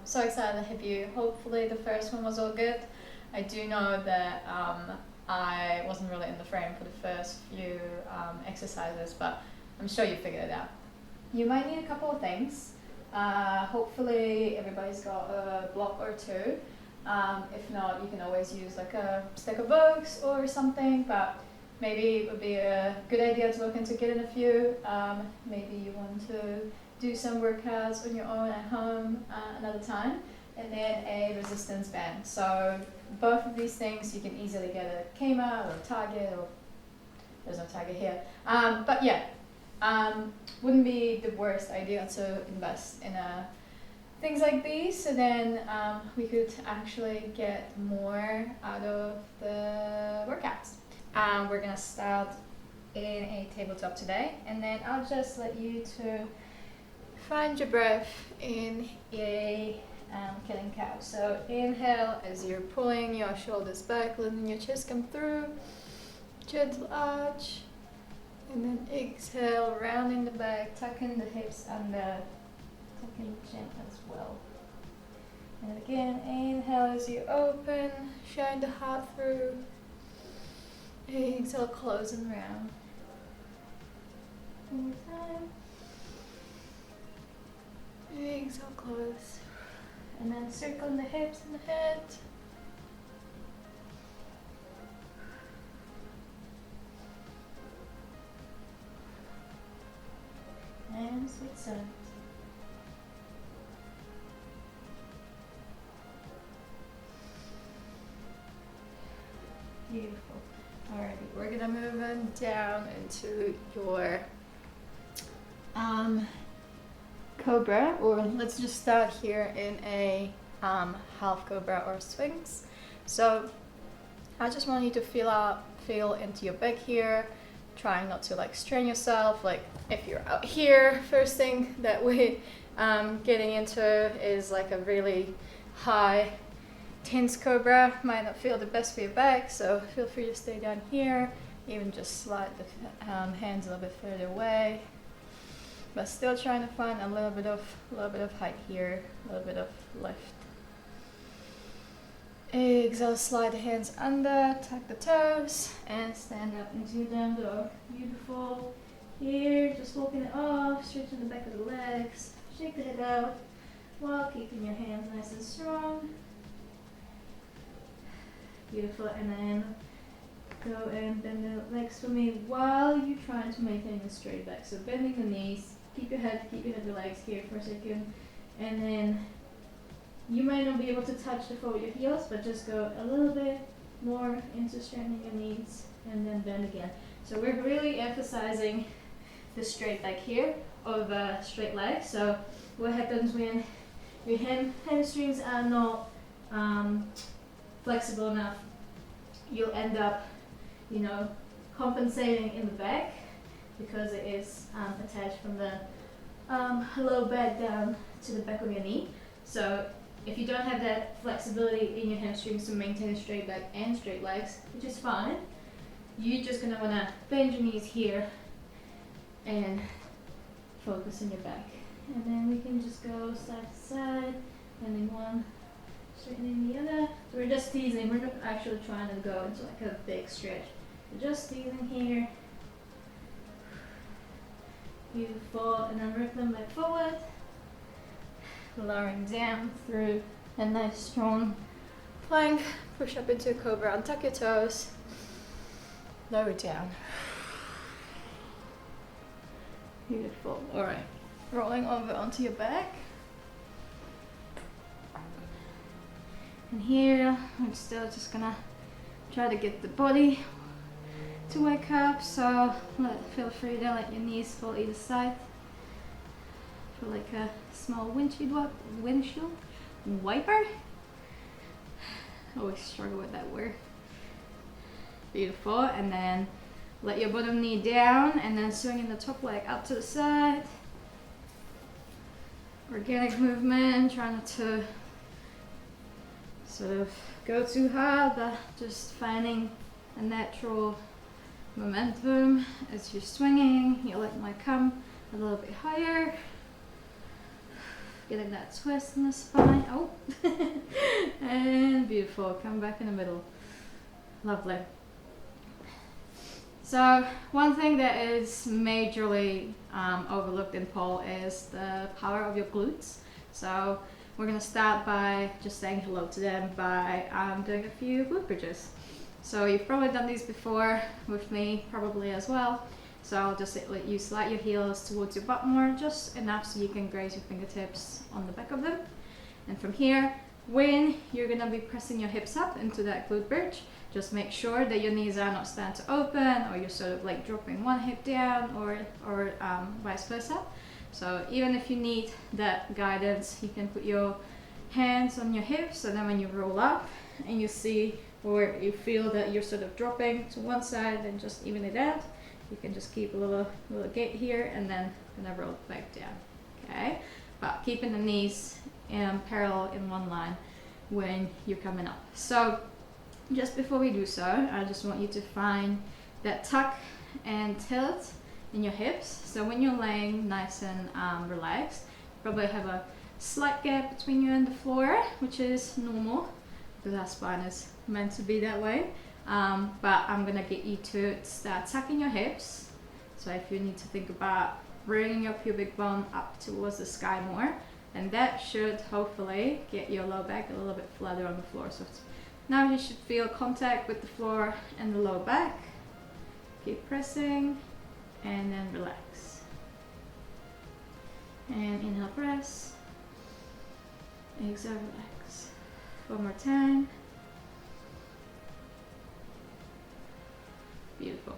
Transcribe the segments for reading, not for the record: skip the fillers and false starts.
So excited to have you. Hopefully the first one was all good. I do know that I wasn't really in the frame for the first few exercises, but I'm sure you figured it out. You might need a couple of things. Hopefully everybody's got a block or two. If not, you can always use like a stack of books or something, but maybe it would be a good idea to look into getting a few. Maybe you want to do some workouts on your own at home another time, and then a resistance band. So both of these things you can easily get at Kmart or Target, or there's no Target here. But yeah, wouldn't be the worst idea to invest in things like these, so then we could actually get more out of the workouts. We're gonna start in a tabletop today, and then I'll just let you to find your breath in a killing cow. So inhale as you're pulling your shoulders back, letting your chest come through, gentle arch, and then exhale, rounding the back, tucking the hips under, tucking the chin as well. And again, inhale as you open, shine the heart through. Exhale, close and round. One more time. Exhale, close. And then circling the hips and the head. And sweet silence. Beautiful. Alrighty, we're gonna move on down into your cobra, or let's just start here in a half cobra or swings. So I just want you to feel into your back here, trying not to like strain yourself. Like if you're out here, first thing that we're getting into is like a really high tense cobra. Might not feel the best for your back, so feel free to stay down here, even just slide the hands a little bit further away, but still trying to find a little bit of height here, a little bit of lift. Exhale, slide the hands under, tuck the toes, and stand up into your down dog. Beautiful. Here, just walking it off, stretching the back of the legs, shake the head out while keeping your hands nice and strong. Beautiful, and then go and bend the legs for me while you're trying to maintain a straight back. So bending the knees, keep your head relaxed here for a second, and then you might not be able to touch the floor with your heels, but just go a little bit more into straightening your knees, and then bend again. So we're really emphasizing the straight back here over straight legs. So what happens when your hamstrings are not flexible enough, you'll end up, compensating in the back because it is attached from the low back down to the back of your knee. So if you don't have that flexibility in your hamstrings to maintain a straight back and straight legs, which is fine, you're just gonna wanna bend your knees here and focus on your back. And then we can just go side to side, bending one, straightening the other. So we're just teasing, we're not actually trying to go into like a big stretch. We're just teasing here. Beautiful, and then rip them back forward. Lowering down through a nice strong plank. Push up into a cobra, untuck your toes. Lower down. Beautiful, alright. Rolling over onto your back. And here, I'm still just gonna try to get the body to wake up, so feel free to let your knees fall either side. Feel like a small windshield wiper. I always struggle with that word. Beautiful, and then let your bottom knee down, and then swinging the top leg up to the side. Organic movement, try not to sort of go too hard, but just finding a natural momentum as you're swinging. Your leg might come a little bit higher. Getting that twist in the spine. Oh, and beautiful. Come back in the middle. Lovely. So one thing that is majorly overlooked in pole is the power of your glutes. So we're gonna start by just saying hello to them by doing a few glute bridges. So you've probably done these before with me, probably as well. So I'll just let you slide your heels towards your butt more, just enough so you can graze your fingertips on the back of them. And from here, when you're gonna be pressing your hips up into that glute bridge, just make sure that your knees are not starting to open, or you're sort of like dropping one hip down, or vice versa. So even if you need that guidance, you can put your hands on your hips, so then when you roll up and you see or you feel that you're sort of dropping to one side, then just even it out. You can just keep a little gate here and then gonna roll back down. Okay, but keeping the knees parallel in one line when you're coming up. So just before we do so, I just want you to find that tuck and tilt in your hips. So when you're laying nice and relaxed, you probably have a slight gap between you and the floor, which is normal because our spine is meant to be that way. But I'm gonna get you to start tucking your hips. So if you need to think about bringing your pubic bone up towards the sky more, and that should hopefully get your low back a little bit flatter on the floor. So now you should feel contact with the floor and the low back. Keep pressing and then relax. And inhale, press. Exhale, relax. One more time. Beautiful.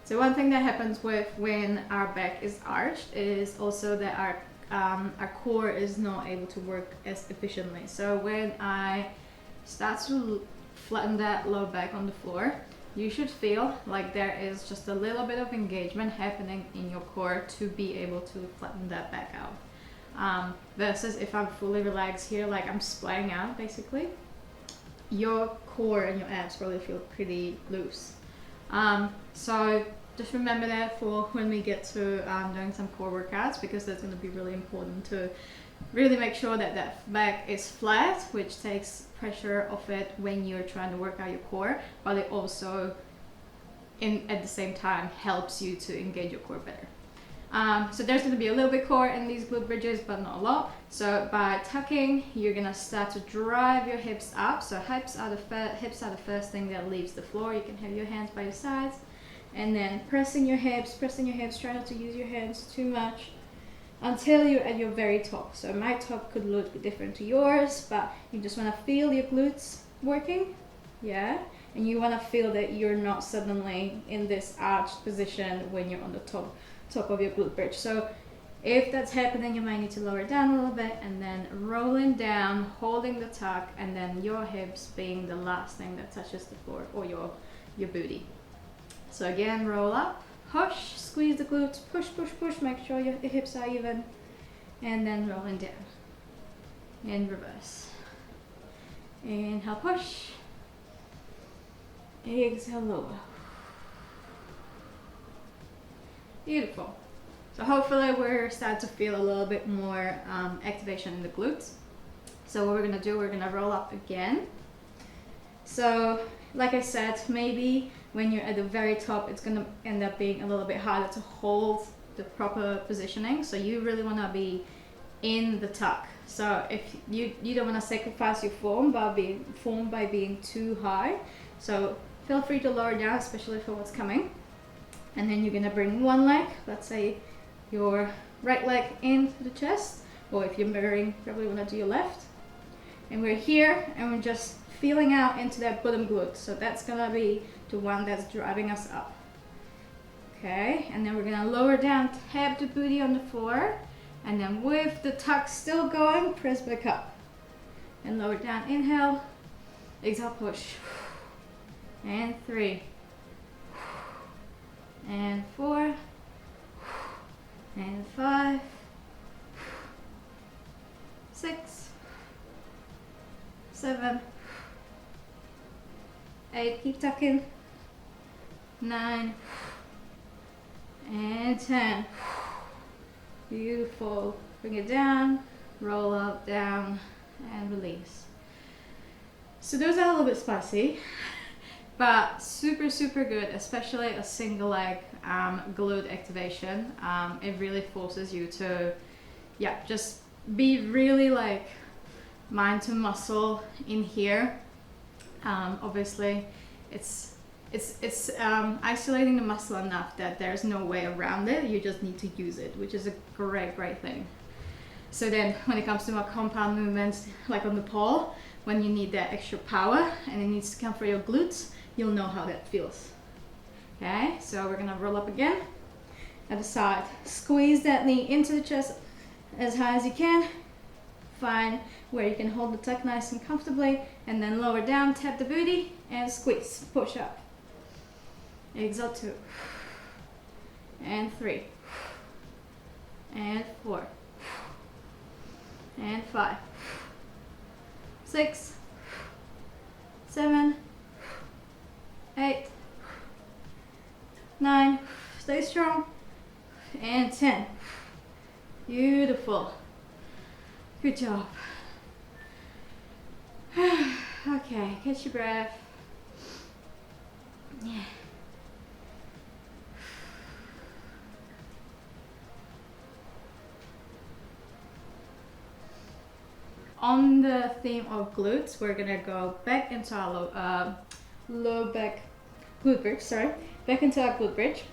So one thing that happens with when our back is arched is also that our core is not able to work as efficiently. So when I start to flatten that low back on the floor, you should feel like there is just a little bit of engagement happening in your core to be able to flatten that back out. Versus if I'm fully relaxed here, like I'm splaying out basically, your core and your abs probably feel pretty loose. So just remember that for when we get to doing some core workouts, because that's going to be really important to really make sure that that back is flat, which takes pressure off it when you're trying to work out your core, but it also at the same time helps you to engage your core better. So there's going to be a little bit core in these glute bridges, but not a lot. So by tucking, you're going to start to drive your hips up. So hips are the first thing that leaves the floor. You can have your hands by your sides, and then pressing your hips. Try not to use your hands too much until you're at your very top. So my top could look different to yours, but you just want to feel your glutes working, yeah? And you want to feel that you're not suddenly in this arched position when you're on the top of your glute bridge. So if that's happening, you might need to lower down a little bit and then rolling down, holding the tuck, and then your hips being the last thing that touches the floor, or your booty. So again, roll up, push, squeeze the glutes, push, make sure your hips are even, and then rolling down. In reverse. Inhale, push. Exhale, lower. Beautiful. So hopefully we're starting to feel a little bit more activation in the glutes. So what we're gonna do, we're gonna roll up again. So like I said, maybe when you're at the very top, it's gonna end up being a little bit harder to hold the proper positioning. So you really wanna be in the tuck. So if you don't wanna sacrifice your form by being too high. So feel free to lower down, especially for what's coming. And then you're gonna bring one leg, let's say your right leg into the chest, or if you're mirroring, probably wanna do your left. And we're here, and we're just feeling out into that bottom glute. So that's gonna be the one that's driving us up. Okay, and then we're gonna lower down, tap the booty on the floor, and then with the tuck still going, press back up. And lower down, inhale, exhale, push. And 3. And 4, and 5, 6, 7, 8, keep tucking, 9, and 10. Beautiful. Bring it down, roll up, down, and release. So those are a little bit spicy, but super, super good, especially a single leg glute activation. It really forces you to, yeah, just be really like mind to muscle in here. Obviously, it's isolating the muscle enough that there's no way around it. You just need to use it, which is a great thing. So then when it comes to more compound movements, like on the pole, when you need that extra power and it needs to come for your glutes, you'll know how that feels. Okay, so we're gonna roll up again. Other side. Squeeze that knee into the chest as high as you can. Find where you can hold the tuck nice and comfortably, and then lower down, tap the booty, and squeeze. Push up. Exhale 2. And 3. And 4. And 5. 6. 7. 8. 9. Stay strong. And 10. Beautiful. Good job. Okay, catch your breath. Yeah. On the theme of glutes, we're gonna go back into our low back glute bridge. Back into our glute bridge.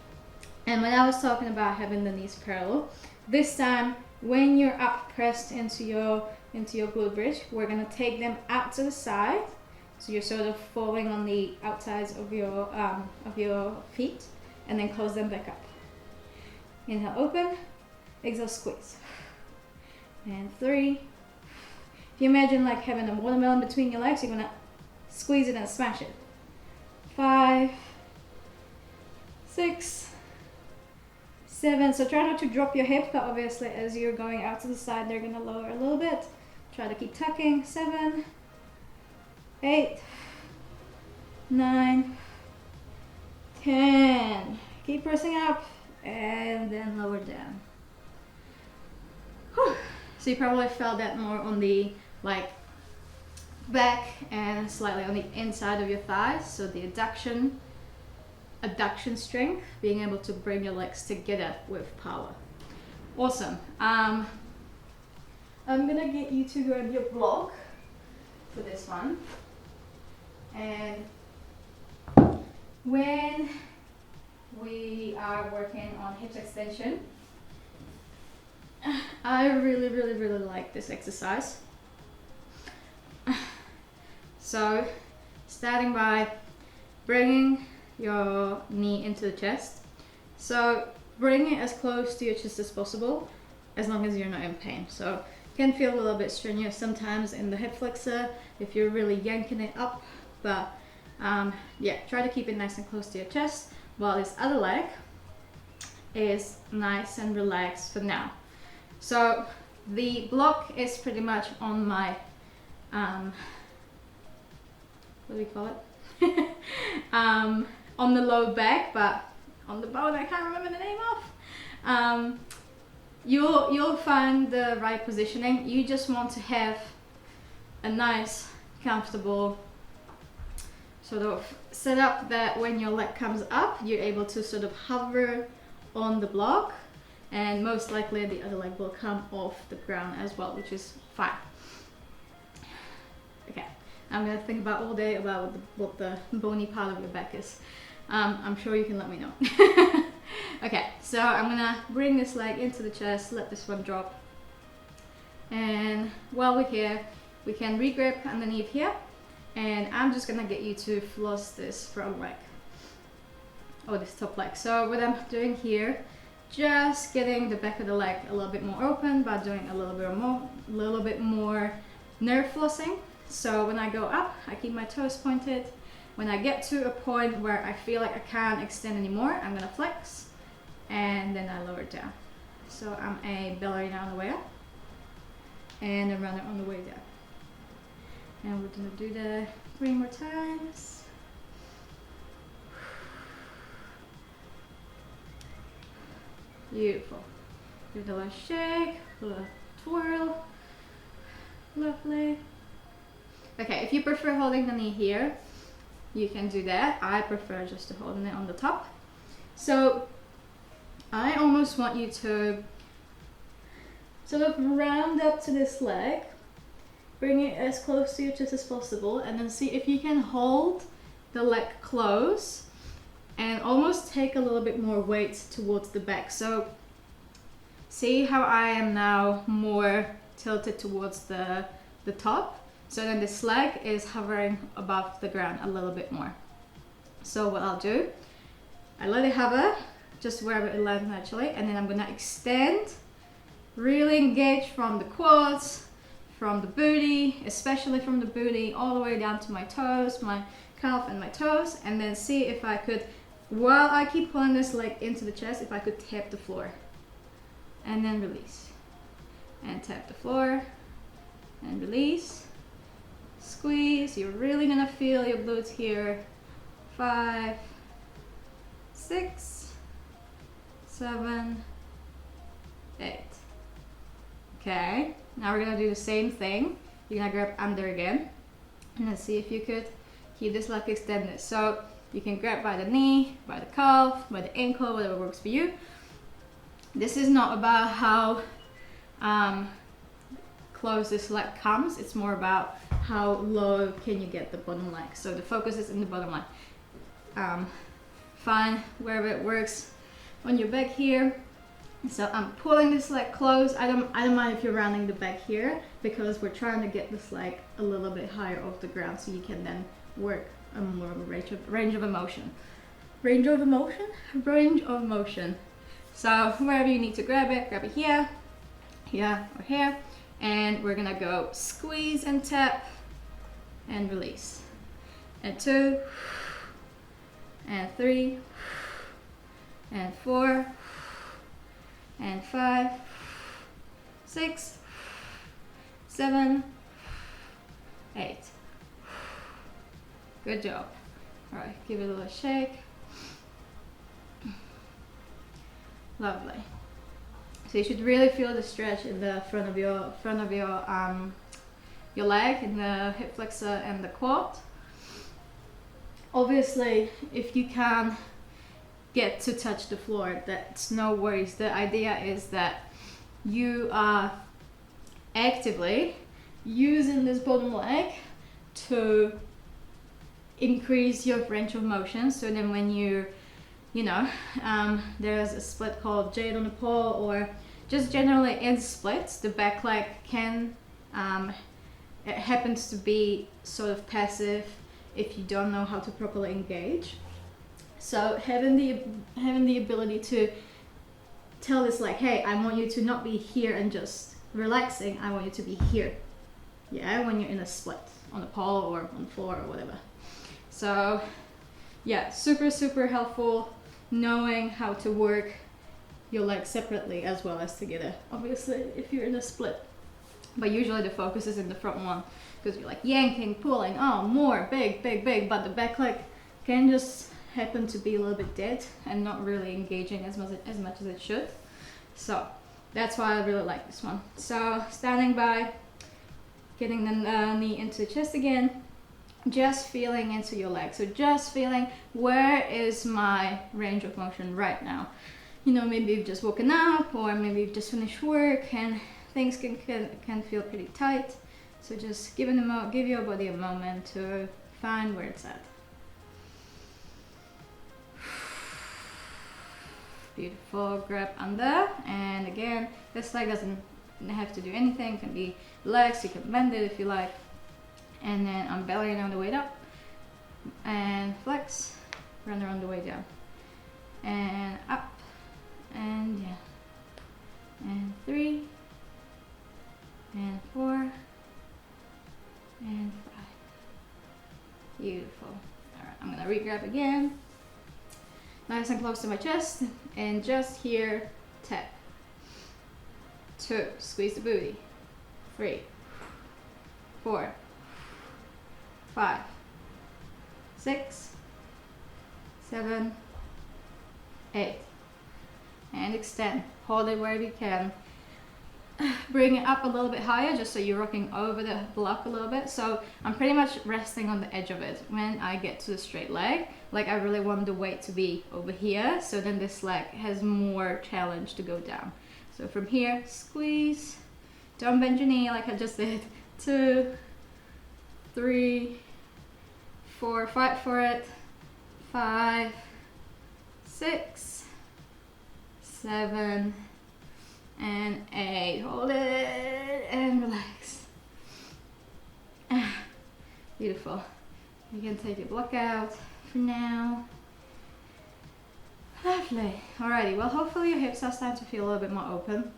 And when I was talking about having the knees parallel, this time when you're up pressed into your glute bridge, we're gonna take them out to the side. So you're sort of falling on the outsides of your feet, and then close them back up. Inhale, open. Exhale, squeeze. And 3. If you imagine like having a watermelon between your legs, you're gonna squeeze it and smash it. 5, 6, 7. So try not to drop your hips, but obviously as you're going out to the side, they're gonna lower a little bit. Try to keep tucking. 7, 8, 9, 10. Keep pressing up and then lower down. Whew. So you probably felt that more on the like back and slightly on the inside of your thighs. So the adduction strength, being able to bring your legs together with power. Awesome. I'm gonna get you to grab your block for this one. And when we are working on hips extension, I really like this exercise. So starting by bringing your knee into the chest. So bring it as close to your chest as possible, as long as you're not in pain. So it can feel a little bit strenuous sometimes in the hip flexor if you're really yanking it up, but yeah, try to keep it nice and close to your chest, while this other leg is nice and relaxed for now. So the block is pretty much on my what do we call it? On the low back, but on the bone I can't remember the name of. You'll find the right positioning. You just want to have a nice, comfortable sort of setup that when your leg comes up, you're able to sort of hover on the block, and most likely the other leg will come off the ground as well, which is fine. Okay, I'm gonna think about all day about what the bony part of your back is. I'm sure you can let me know. Okay, so I'm gonna bring this leg into the chest, let this one drop. And while we're here, we can re-grip underneath here. And I'm just gonna get you to floss this front leg, or this top leg. So what I'm doing here, just getting the back of the leg a little bit more open by doing a little bit more nerve flossing. So when I go up, I keep my toes pointed. When I get to a point where I feel like I can't extend anymore, I'm gonna flex, and then I lower it down. So I'm a ballerina on the way up, and a runner on the way down. And we're gonna do that 3 more times. Beautiful. Give it a little shake, a little twirl. Lovely. Okay, if you prefer holding the knee here, you can do that. I prefer just to hold it on the top. So I almost want you to sort of round up to this leg, bring it as close to your chest as possible, and then see if you can hold the leg close and almost take a little bit more weight towards the back. So see how I am now more tilted towards the top? So then this leg is hovering above the ground a little bit more. So what I'll do, I let it hover just wherever it lands naturally, and then I'm gonna extend, really engage from the quads, from the booty, especially from the booty, all the way down to my toes, my calf and my toes, and then see if I could, while I keep pulling this leg into the chest, if I could tap the floor. And then release. And tap the floor, and release. Squeeze, you're really gonna feel your glutes here. 5, 6, 7, 8. Okay, now we're gonna do the same thing. You're gonna grab under again, and then see if you could keep this leg extended. So you can grab by the knee, by the calf, by the ankle, whatever works for you. This is not about how close this leg comes, it's more about how low can you get the bottom leg. So the focus is in the bottom leg. Find wherever it works on your back here. So I'm pulling this leg close. I don't mind if you're rounding the back here, because we're trying to get this leg a little bit higher off the ground so you can then work a more of a range of motion. Range of motion. So wherever you need to grab it here, here or here. And we're gonna go squeeze and tap and release. And 2, and 3, and 4, and 5, 6, 7, 8. Good job. All right, give it a little shake. Lovely. So you should really feel the stretch in the front of your leg, in the hip flexor and the quad. Obviously, if you can get to touch the floor, that's no worries. The idea is that you are actively using this bottom leg to increase your range of motion. So then when there's a split called Jade on the pole, or just generally in splits, the back leg can, it happens to be sort of passive if you don't know how to properly engage. So having the ability to tell this leg, hey, I want you to not be here and just relaxing, I want you to be here. Yeah, when you're in a split on the pole or on the floor or whatever. So yeah, super helpful knowing how to work your legs separately as well as together. Obviously, if you're in a split. But usually the focus is in the front one, because you're like yanking, pulling, oh, more, big, but the back leg can just happen to be a little bit dead and not really engaging as much as it should. So that's why I really like this one. So standing by, getting the knee into the chest again, just feeling into your leg. So just feeling, where is my range of motion right now? Maybe you've just woken up, or maybe you've just finished work and things can feel pretty tight. So just give your body a moment to find where it's at. Beautiful. Grab under, and again, this leg doesn't have to do anything. It can be relaxed. You can bend it if you like. And then I'm bellying on the way up, and flex, run around the way down, and up, and down, and 3, and 4, and 5. Beautiful. All right, I'm gonna re-grab again, nice and close to my chest, and just here, tap. 2, squeeze the booty. 3, 4, 5, 6, 7, 8. and extend. Hold it wherever you can. Bring it up a little bit higher just so you're rocking over the block a little bit. So I'm pretty much resting on the edge of it when I get to the straight leg. Like I really want the weight to be over here, so then this leg has more challenge to go down. So from here, squeeze, don't bend your knee like I just did. 2, 3, 4, fight for it. 5, 6, 7, and 8. Hold it and relax. Beautiful. You can take your block out for now. Lovely. Alrighty, well hopefully your hips are starting to feel a little bit more open.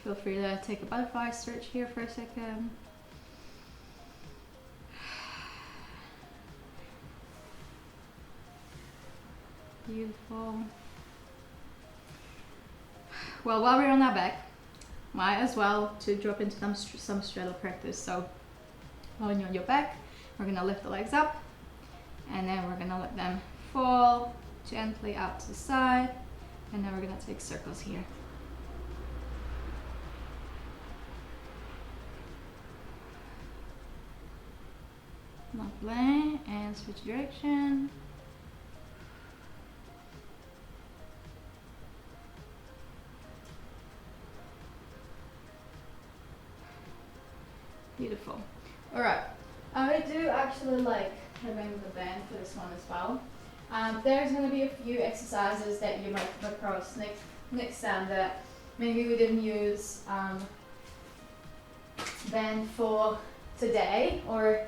Feel free to take a butterfly stretch here for a second. Beautiful. Well, while we're on our back, might as well to drop into some straddle practice. So while you're on your back, we're gonna lift the legs up, and then we're gonna let them fall gently out to the side, and then we're gonna take circles here. Lovely, and switch direction. Beautiful. Alright, I do actually like having the band for this one as well. There's going to be a few exercises that you might come across next time that maybe we didn't use band for today or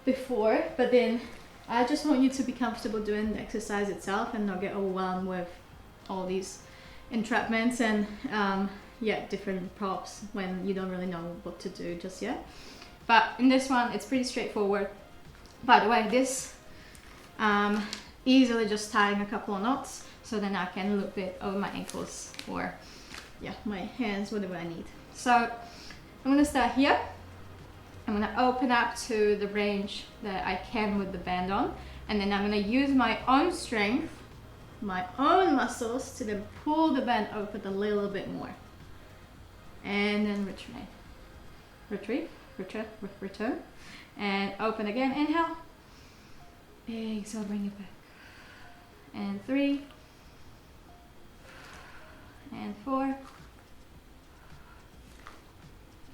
before, but then I just want you to be comfortable doing the exercise itself and not get overwhelmed with all these entrapments and different props when you don't really know what to do just yet. But in this one, it's pretty straightforward. By the way, this easily just tying a couple of knots, so then I can loop it over my ankles or my hands, whatever I need. So I'm gonna start here. I'm gonna open up to the range that I can with the band on, and then I'm gonna use my own strength, my own muscles to then pull the band open a little bit more. And then return, and open again. Inhale, exhale, bring it back, and 3, and 4,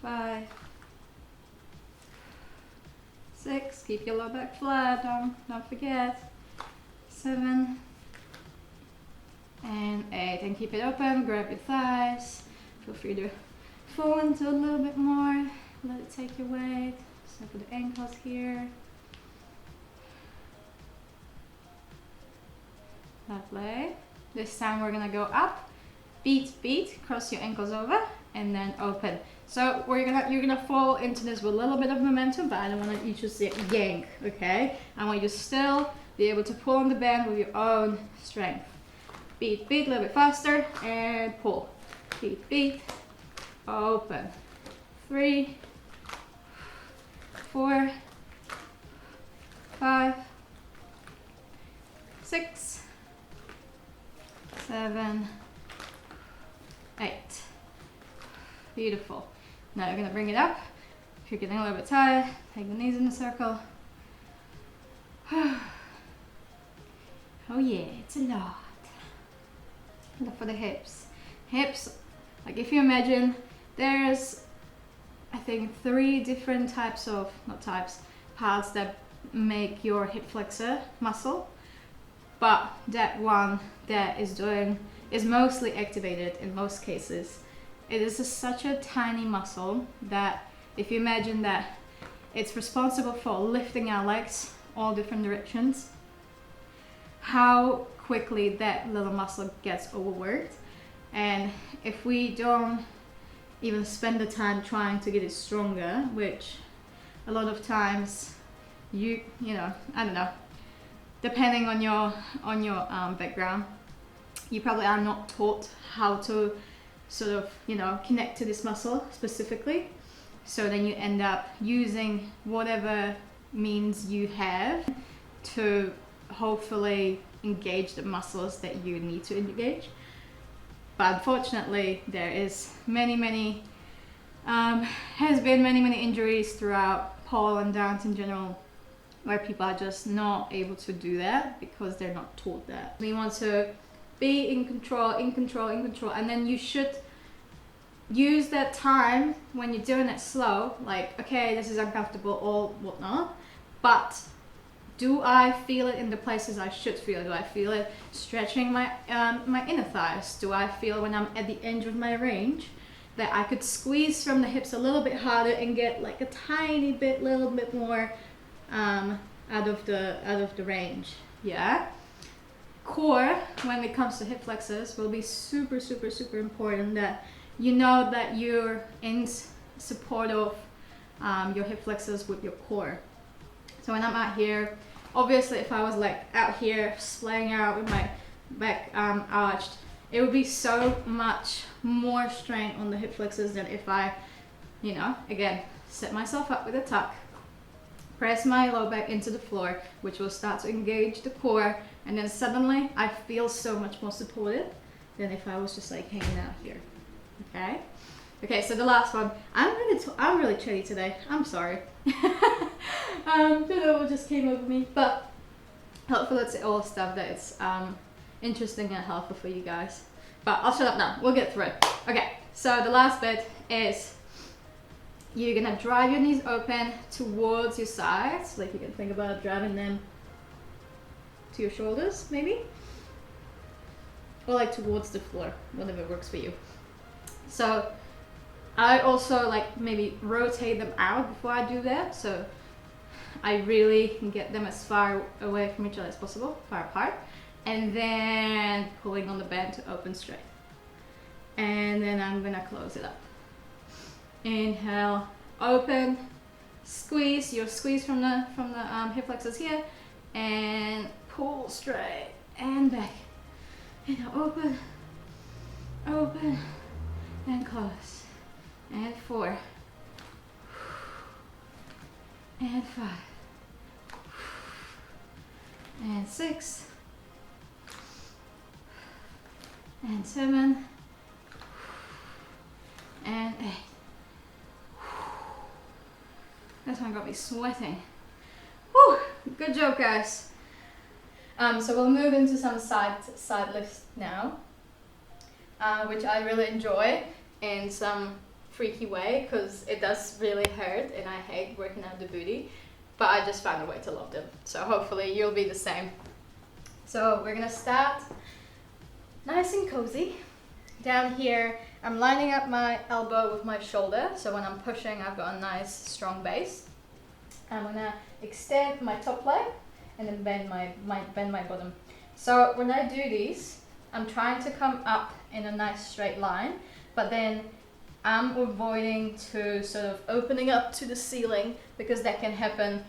5, 6. Keep your lower back flat. Don't forget. 7, and 8, and keep it open. Grab your thighs. Feel free to fall into a little bit more. Let it take your weight. So for the ankles here. Lovely. This time we're gonna go up, beat, cross your ankles over, and then open. So you're gonna fall into this with a little bit of momentum, but I don't want you to just yank. Okay? I want you to still be able to pull on the band with your own strength. Beat, a little bit faster, and pull. Beat, open. 3, 4, 5, 6, 7, 8. Beautiful. Now you're going to bring it up. If you're getting a little bit tired, take the knees in a circle. Oh yeah, it's a lot. Look for the hips. Hips, like if you imagine, there's I think 3 different types of, parts that make your hip flexor muscle. But that one that is mostly activated in most cases. It is such a tiny muscle that if you imagine that it's responsible for lifting our legs all different directions, how quickly that little muscle gets overworked. And if we don't even spend the time trying to get it stronger, which a lot of times you know, I don't know, depending on your background, you probably are not taught how to sort of, connect to this muscle specifically. So then you end up using whatever means you have to hopefully engage the muscles that you need to engage. But unfortunately, there is has been many injuries throughout pole and dance in general, where people are just not able to do that because they're not taught that. We want to be in control, and then you should use that time when you're doing it slow, like, okay, this is uncomfortable or whatnot, but do I feel it in the places I should feel it? Do I feel it stretching my inner thighs? Do I feel when I'm at the edge of my range that I could squeeze from the hips a little bit harder and get like a little bit more out of the range? Yeah. Core, when it comes to hip flexors, will be super important, that you know that you're in support of your hip flexors with your core. So when I'm out here, obviously if I was like out here splaying out with my back arched, it would be so much more strain on the hip flexors than if I, you know, again, set myself up with a tuck, press my low back into the floor, which will start to engage the core, and then suddenly I feel so much more supported than if I was just like hanging out here. Okay? Okay, so the last one. I'm really chatty today. I'm sorry. Don't know what just came over me, but hopefully it's all stuff that it's interesting and helpful for you guys. But I'll shut up now. We'll get through it. Okay, so the last bit is you're gonna drive your knees open towards your sides. Like you can think about driving them to your shoulders, maybe, or like towards the floor, whatever works for you. So I also like maybe rotate them out before I do that, so I really can get them as far away from each other as possible, far apart, and then pulling on the band to open straight. And then I'm gonna close it up. Inhale, open, squeeze. You'll squeeze from the hip flexors here, and pull straight and back. Inhale, open, open, and close. And 4, and 5, and 6, and 7, and 8. This one got me sweating. Whew, good job, guys. So we'll move into some side lifts now, which I really enjoy in some freaky way, because it does really hurt and I hate working out the booty, but I just found a way to love them. So hopefully you'll be the same. So we're gonna start nice and cozy. Down here, I'm lining up my elbow with my shoulder, so when I'm pushing, I've got a nice strong base. I'm gonna extend my top leg and then bend my bottom. So when I do these, I'm trying to come up in a nice straight line, but then I'm avoiding to sort of opening up to the ceiling, because that can happen,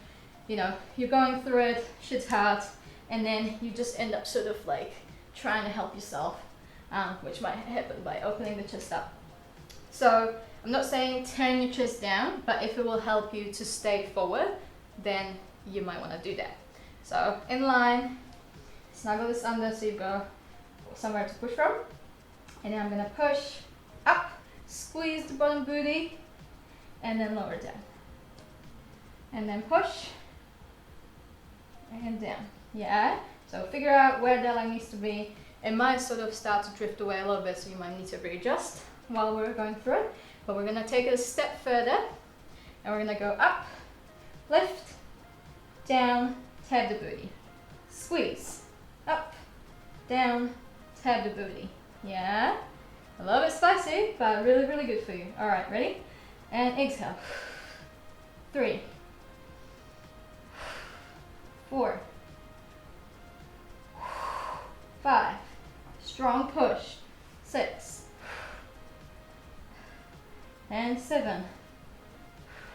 you know, you're going through it, shit's hard, and then you just end up sort of like trying to help yourself, which might happen by opening the chest up. So I'm not saying turn your chest down, but if it will help you to stay forward, then you might want to do that. So in line, snuggle this under so you've got somewhere to push from, and then I'm gonna push up, squeeze the bottom booty, and then lower down, and then push and down. Yeah, so figure out where that line needs to be. It might sort of start to drift away a little bit, so you might need to readjust while we're going through it, but we're gonna take it a step further, and we're gonna go up, lift, down, tap the booty, squeeze, up, down, tap the booty. Yeah, a little bit spicy, but really good for you. All right, ready? And exhale. 3, 4, 5, strong push, 6, and 7.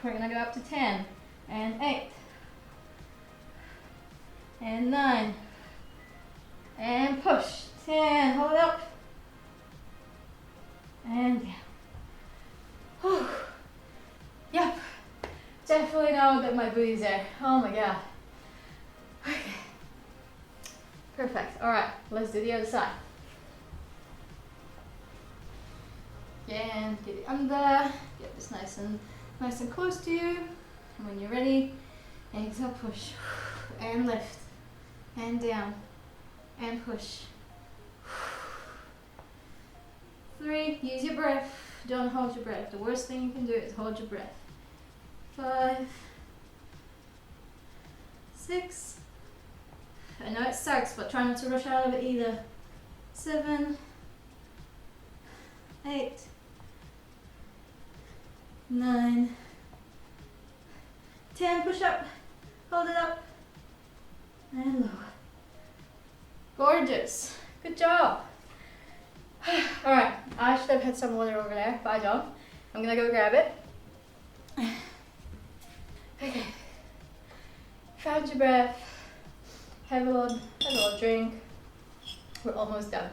We're gonna go up to 10, and 8, and 9, and push, 10, hold it up, and down. Whew. Yep, definitely know that my booty's there. Oh my god. Okay, perfect. All right, let's do the other side. Again, get it under, get this nice and close to you. And when you're ready, exhale, push, and lift, and down, and push. 3, use your breath, don't hold your breath. The worst thing you can do is hold your breath. 5, 6, I know it sucks, but try not to rush out of it either. 7, 8, 9, 10, push up, hold it up, and lower. Gorgeous, good job. Alright, I should have had some water over there, but I don't. I'm gonna go grab it. Okay, found your breath, have a little drink. We're almost done.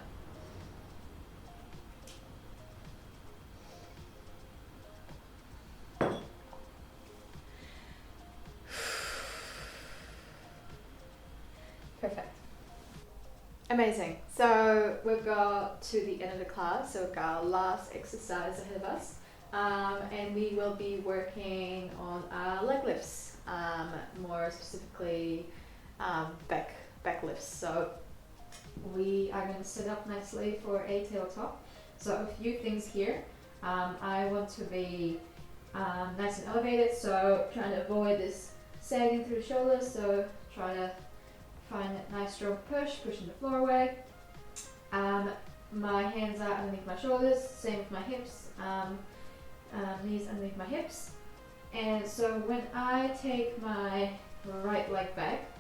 Perfect. Amazing. So we've got to the end of the class, so we've got our last exercise ahead of us. And we will be working on our leg lifts, more specifically back lifts. So we are going to sit up nicely for a tabletop. So a few things here. I want to be nice and elevated, so trying to avoid this sagging through the shoulders. So try to find a nice strong pushing the floor away. My hands are underneath my shoulders, same with my hips, knees underneath my hips. And so when I take my right leg back,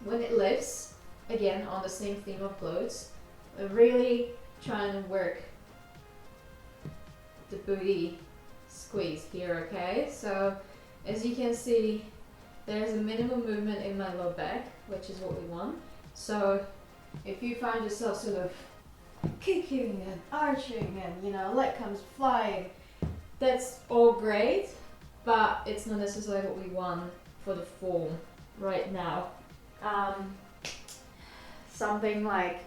when it lifts, again on the same theme of glutes, really trying to work the booty squeeze here, okay? So as you can see, there's a minimal movement in my low back, which is what we want. So if you find yourself sort of kicking and arching and leg comes flying, that's all great, but it's not necessarily what we want for the form right now. Something like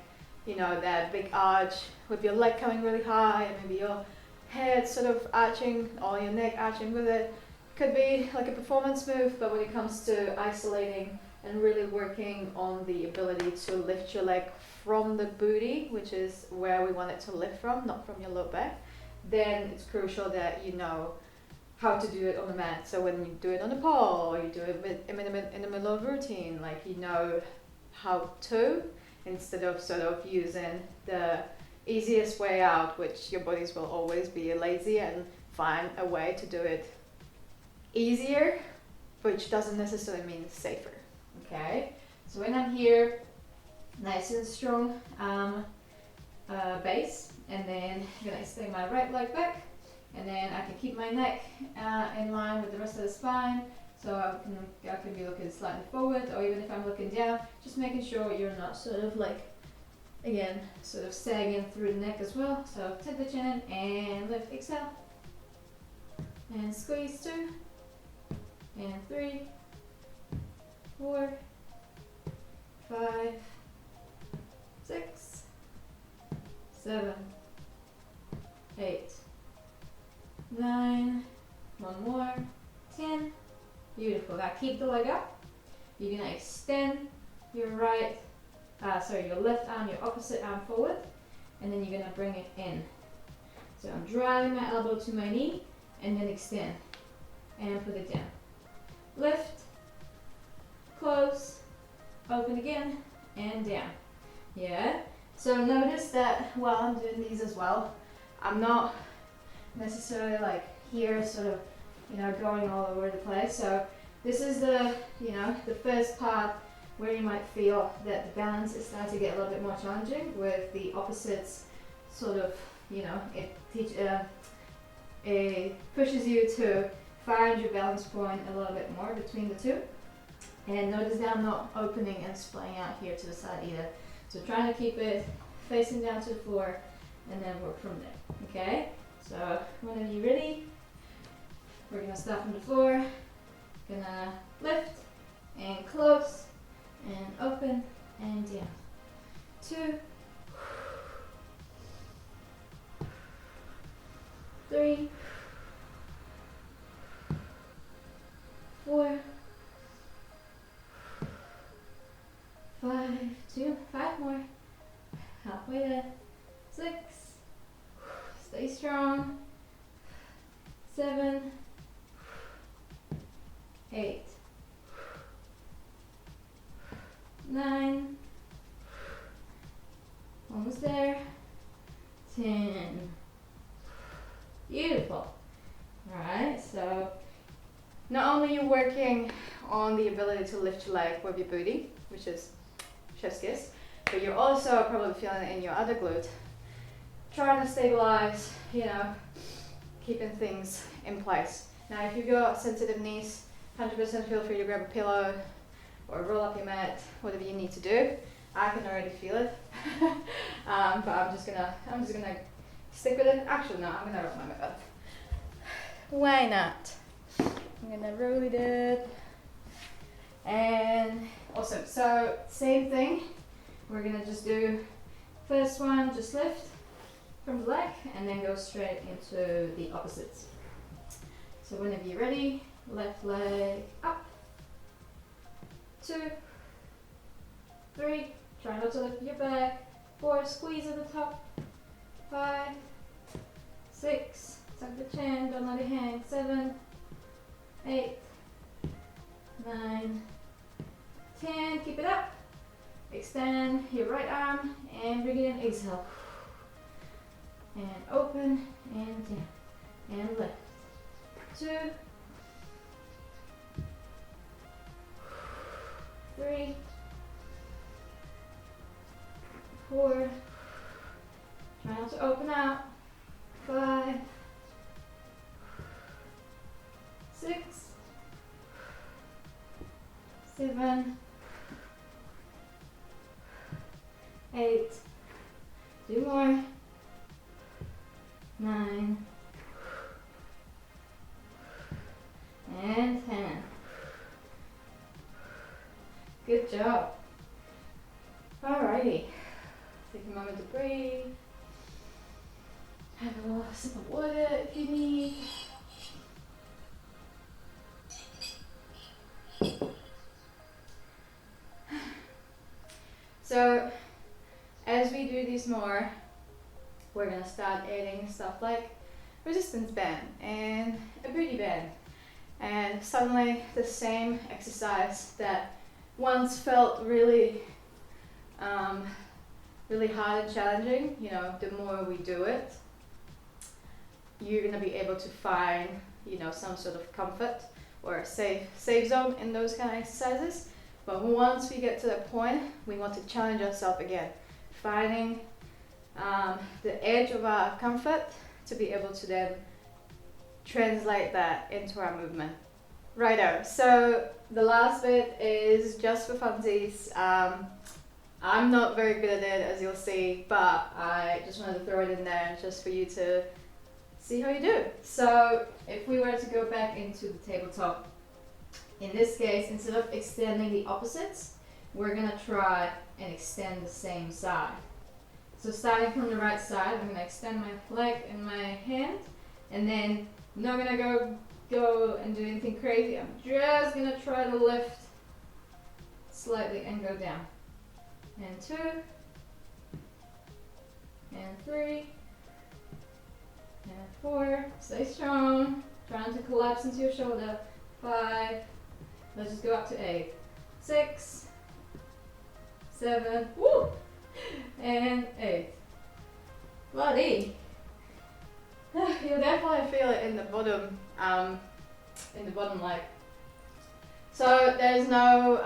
that big arch with your leg coming really high and maybe your head sort of arching or your neck arching with it could be like a performance move, but when it comes to isolating and really working on the ability to lift your leg from the booty, which is where we want it to lift from, not from your low back, then it's crucial that you know how to do it on the mat. So when you do it on the pole or you do it in the middle of a routine, like you know how to, instead of sort of using the easiest way out, which your bodies will always be lazy and find a way to do it easier, which doesn't necessarily mean safer. Okay, so when I'm here, nice and strong base, and then I'm gonna extend my right leg back, and then I can keep my neck in line with the rest of the spine, so I can be looking slightly forward, or even if I'm looking down, just making sure you're not sort of like, again, sort of sagging through the neck as well. So tuck the chin in and lift, exhale, and squeeze 2, and 3, 4, 5, 6, 7, 8, 9, one more, 10. Beautiful. Now keep the leg up. You're gonna extend your your left arm, your opposite arm forward, and then you're gonna bring it in. So I'm driving my elbow to my knee, and then extend, and put it down. Lift, close, open again, and down. Yeah? So notice that while I'm doing these as well, I'm not necessarily like here sort of, going all over the place. So this is the first part where you might feel that the balance is starting to get a little bit more challenging with the opposites sort of, it pushes you to find your balance point a little bit more between the two. And notice that I'm not opening and splaying out here to the side either. So trying to keep it facing down to the floor and then work from there, okay? So whenever you're ready, we're gonna start from the floor, gonna lift and close and open and down. 2, 3, 4, 5, 5 more, halfway there, 6, stay strong, 7, 8, 9, almost there, 10. Beautiful. Alright, so not only are you working on the ability to lift your leg with your booty, which is chef's kiss, but you're also probably feeling it in your other glute. Trying to stabilize, keeping things in place. Now if you've got sensitive knees, 100% feel free to grab a pillow or roll up your mat, whatever you need to do. I can already feel it. But I'm just gonna stick with it. Actually no, I'm gonna roll my mat. Why not? I'm gonna roll it. And awesome. So same thing. We're gonna just do first one, just lift from the leg and then go straight into the opposites. So whenever you're ready, left leg up. 2, 3, try not to lift your back. 4, squeeze at the top. 5, 6, tuck the chin, don't let it hang. 7, 8, 9, 10, keep it up. Extend your right arm and bring it in, exhale. And open and down and lift. 2, 3, 4, try not to open out. 5, 6, 7, 8, 2 more, 9, and 10. Good job. Alrighty, take a moment to breathe. Have a little sip of water if you need. So, as we do this more, we're gonna start adding stuff like resistance band and a booty band. And suddenly the same exercise that once felt really hard and challenging, the more we do it, you're gonna be able to find, some sort of comfort or a safe zone in those kind of exercises. But once we get to that point, we want to challenge ourselves again, finding the edge of our comfort to be able to then translate that into our movement. Righto, so the last bit is just for funsies. I'm not very good at it, as you'll see, but I just wanted to throw it in there just for you to see how you do. So if we were to go back into the tabletop, in this case, instead of extending the opposites, we're gonna try and extend the same side. So starting from the right side, I'm gonna extend my leg and my hand, and then I'm not gonna go and do anything crazy. I'm just gonna try to lift slightly and go down. And 2, and 3, and 4. Stay strong. Trying to collapse into your shoulder. 5. Let's just go up to 8. 6, 7, woo, and 8. Bloody. You'll definitely feel it in the bottom leg. So there's no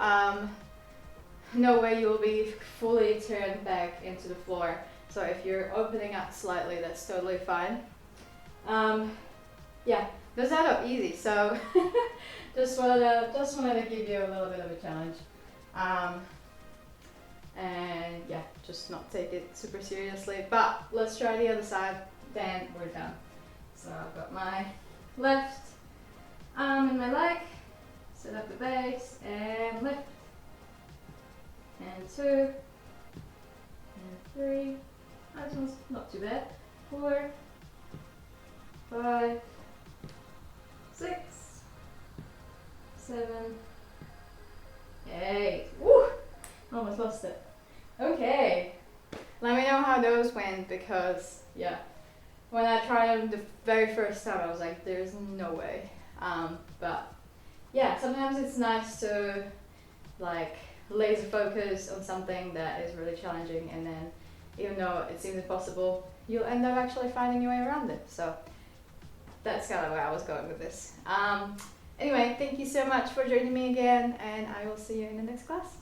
way you'll be fully turned back into the floor. So if you're opening up slightly, that's totally fine. Yeah, those are not easy. So just wanted to give you a little bit of a challenge. And yeah, just not take it super seriously. But let's try the other side, then we're done. So I've got my left arm and my leg, set up the base and lift. And 2, and 3, this one's not too bad. 4, 5, how those went, because yeah, when I tried them the very first time, I was like, there's no way. But yeah, sometimes it's nice to like laser focus on something that is really challenging, and then even though it seems impossible, you'll end up actually finding your way around it. So that's kind of where I was going with this. Anyway, thank you so much for joining me again, and I will see you in the next class.